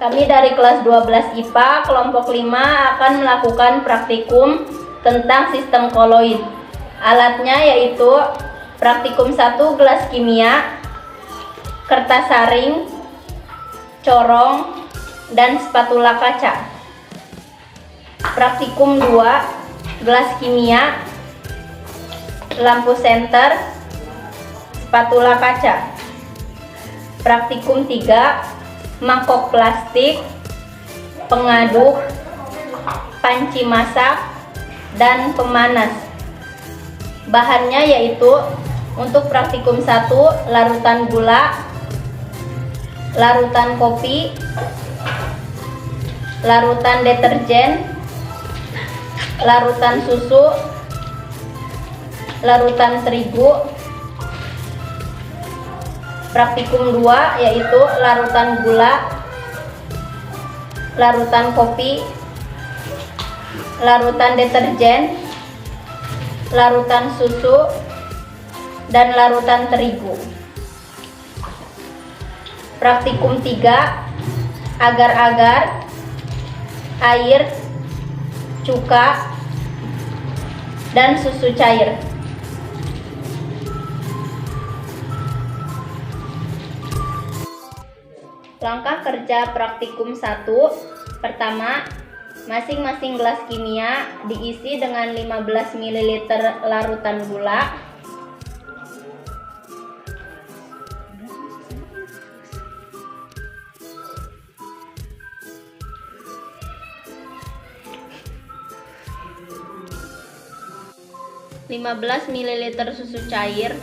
Kami dari kelas 12 IPA kelompok 5 akan melakukan praktikum tentang sistem koloid. Alatnya yaitu praktikum 1 gelas kimia, kertas saring, corong, dan spatula kaca. Praktikum 2 gelas kimia, lampu senter, spatula kaca. Praktikum 3 mangkok plastik, pengaduk, panci masak, dan pemanas. Bahannya yaitu untuk praktikum 1 larutan gula, larutan kopi, larutan deterjen, larutan susu, larutan terigu. Praktikum 2 yaitu larutan gula, larutan kopi, larutan deterjen, larutan susu, dan larutan terigu. Praktikum 3 agar-agar, air, cuka, dan susu cair. Langkah kerja praktikum 1. Pertama, masing-masing gelas kimia diisi dengan 15 ml larutan gula, ml susu cair,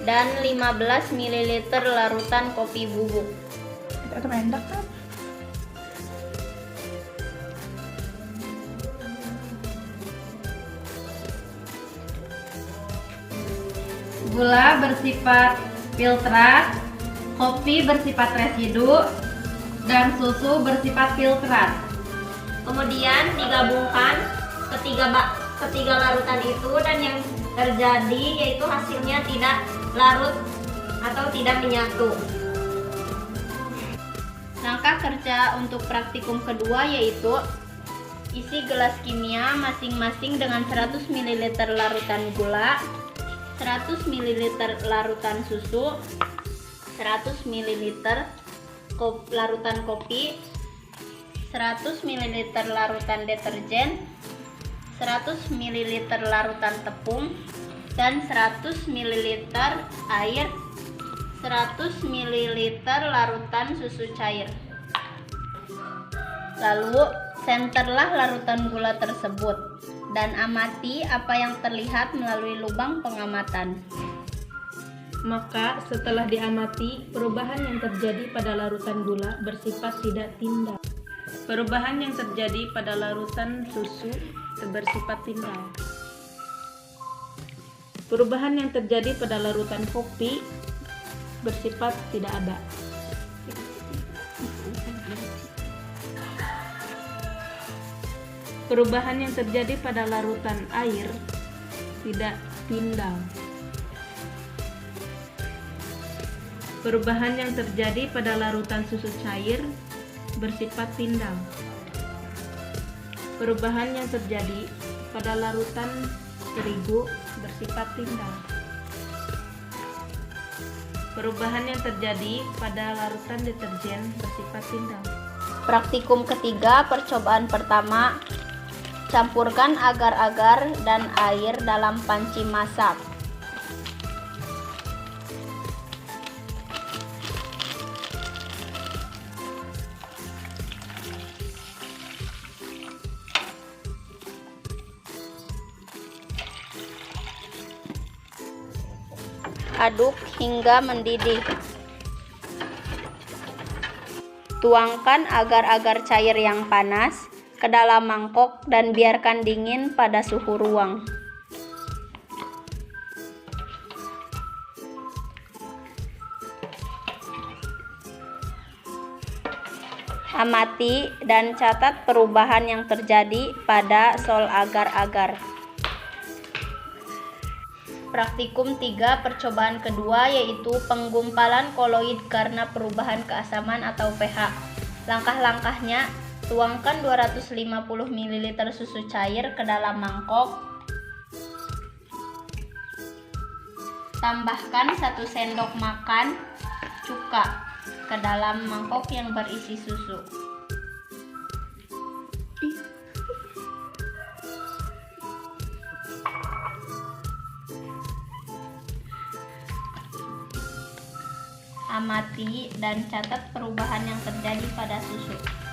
dan 15 ml larutan kopi bubuk. Itu enak kan? Gula bersifat filtrat, kopi bersifat residu, dan susu bersifat filtrat. Kemudian digabungkan ketiga larutan itu, dan yang terjadi yaitu hasilnya tidak larut atau tidak menyatu. Langkah kerja untuk praktikum kedua yaitu isi gelas kimia masing-masing dengan 100 ml larutan gula, 100 ml larutan susu, 100 ml larutan kopi, 100 ml larutan deterjen, 100 ml larutan tepung, dan 100 ml air, 100 ml larutan susu cair. Lalu senterlah larutan gula tersebut dan amati apa yang terlihat melalui lubang pengamatan. Maka setelah diamati, perubahan yang terjadi pada larutan gula bersifat tidak tindal. Perubahan yang terjadi pada larutan susu bersifat tindal. Perubahan yang terjadi pada larutan kopi bersifat tidak ada. Perubahan yang terjadi pada larutan air tidak tindal. Perubahan yang terjadi pada larutan susu cair bersifat tindal. Perubahan yang terjadi pada larutan terigu bersifat tindal. Perubahan yang terjadi pada larutan deterjen bersifat tindal. Praktikum ketiga percobaan pertama, campurkan agar-agar dan air dalam panci masak. Aduk hingga mendidih. Tuangkan agar-agar cair yang panas ke dalam mangkok dan biarkan dingin pada suhu ruang. Amati dan catat perubahan yang terjadi pada sol agar-agar. Praktikum 3 percobaan kedua yaitu penggumpalan koloid karena perubahan keasaman atau pH. Langkah-langkahnya, tuangkan 250 ml susu cair ke dalam mangkok. Tambahkan 1 sendok makan cuka ke dalam mangkok yang berisi susu. Amati dan catat perubahan yang terjadi pada susu.